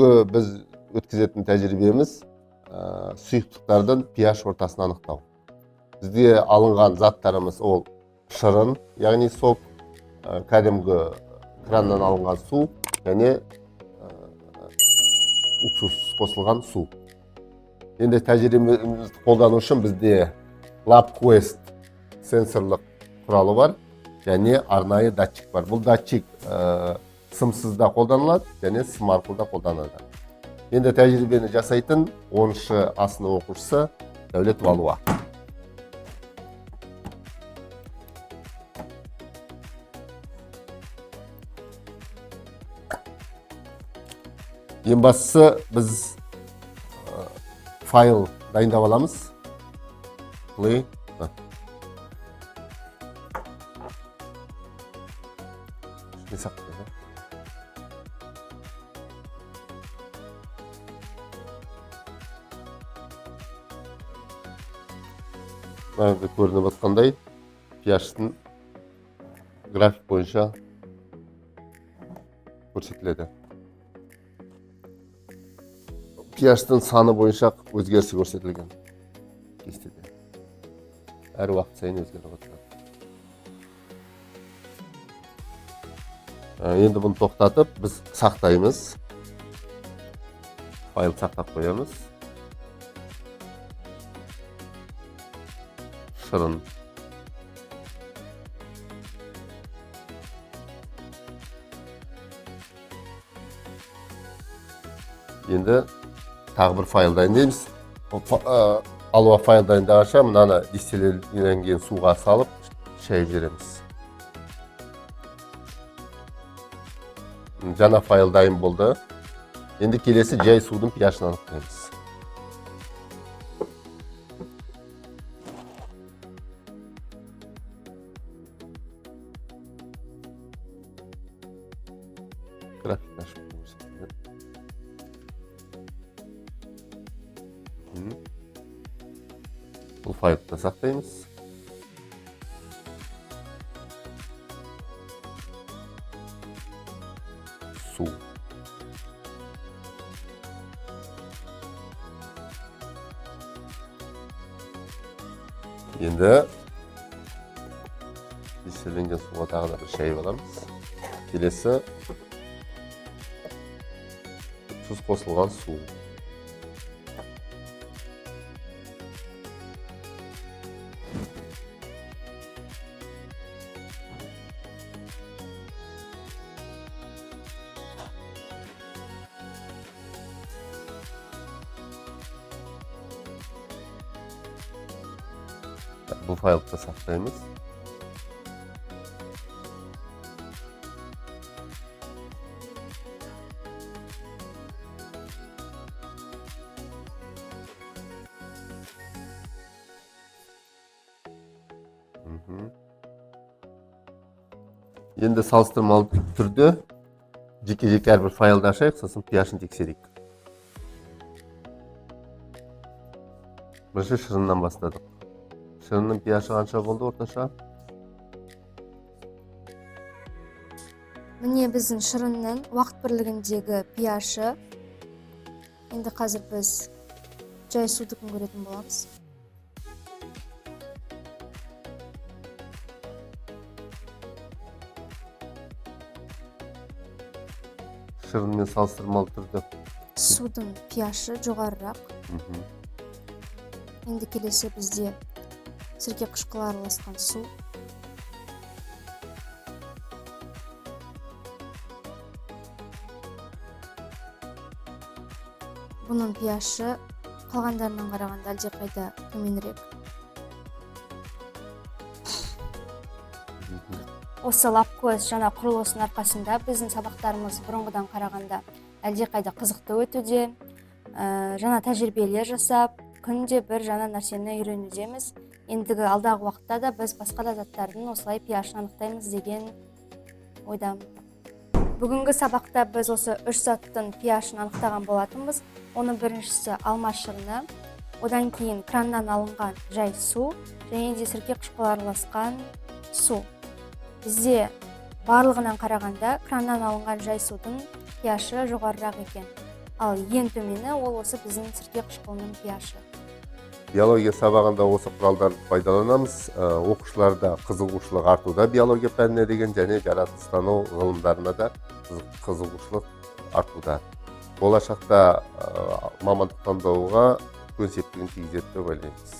бүгінгі біз өткізетін тәжірибеміз сұйықтықтардың pH ортасын анықтау. Бізде алынған заттарымыз ол шырын, яғни сок, кәдімгі краннан алынған су және уксус қосылған су. Енді тәжірибемізді қолдану үшін бізде LabQuest сенсорлық құралы бар және арнайы датчик бар. Бұл датчик сымсыз да қолданылады және сым арқылы да қолданылады. Енді тәжірибені жасайтын 10-шы А сынып оқушысы Дәулет Валуа. Ең бастысы біз файл дайындап аламыз. Play. Не сақтайды? Мына көрініп отқандай pH-тың график бойынша көрсетіледі. pH-тың саны бойынша өзгерісі көрсетілген кестеде. Әр уақыт сайын өзгеріп отырады. Енді бұны тоқтатып, біз сақтаймыз. Файл сақтап қоямыз. Шырын. Енді тағы бір файл дайындаймыз. Алуа файл дайындағанша мынаны дистилленген суға салып шайып жібереміз. Жаңа файл дайын болды. Енді келесі жай судың pH-ын анықтаймыз. График ашып көрсетіледі. Бұл файлды сақтаймыз. Су. Енді дистилленген суға тағы да бір шайып аламыз. Келесі тұз қосылған су. Бұл файлды сақтаймыз. Енді салыстырмалы түрде жеке-жеке әрбір файлды ашайық, сосын pH-ын тексерейік. Бірінші шырыннан бастадық. Шырынның pH-ы қанша болды орташа? Міне біздің шырынның уақыт бірлігіндегі pH-ы. Енді қазір біз жай судыкін көретін боламыз. Шырынмен салыстырмалы түрде судың pH-ы жоғарырақ. Енді келесі бізде сірке қышқылы араласқан су. Бұның pH-ы қалғандарынан қарағанда әлдеқайда төменірек. Осы LabQuest жаңа құрылысының арқасында біздің сабақтарымыз бұрынғыдан қарағанда әлдеқайда қызықты өтуде. Жаңа тәжірибелер жасап, күнде бір жаңа нәрсені үйренудеміз. Ендігі алдағы уақытта да біз басқа да заттардың осылай pH-ын анықтаймыз деген ойдамын. Бүгінгі сабақта біз осы 3 заттың pH-ын анықтаған болатынбыз. Оның біріншісі алма шырыны, одан кейін краннан алынған жай су және де сірке қышқылы араласқан су. Бізде барлығынан қарағанда краннан алынған жай судың pH-ы жоғарырақ екен. Ал ең төмені ол осы біздің сірке қышқылының pH-і. Биология сабағында осы құралдарды пайдаланамыз. Оқушыларда қызығушылық артуда биология пәніне деген және жаратылыстану ғылымдарына да қызығушылық артуда. Болашақта мамандық таңдауға үлкен септігін тигізеді деп ойлаймыз.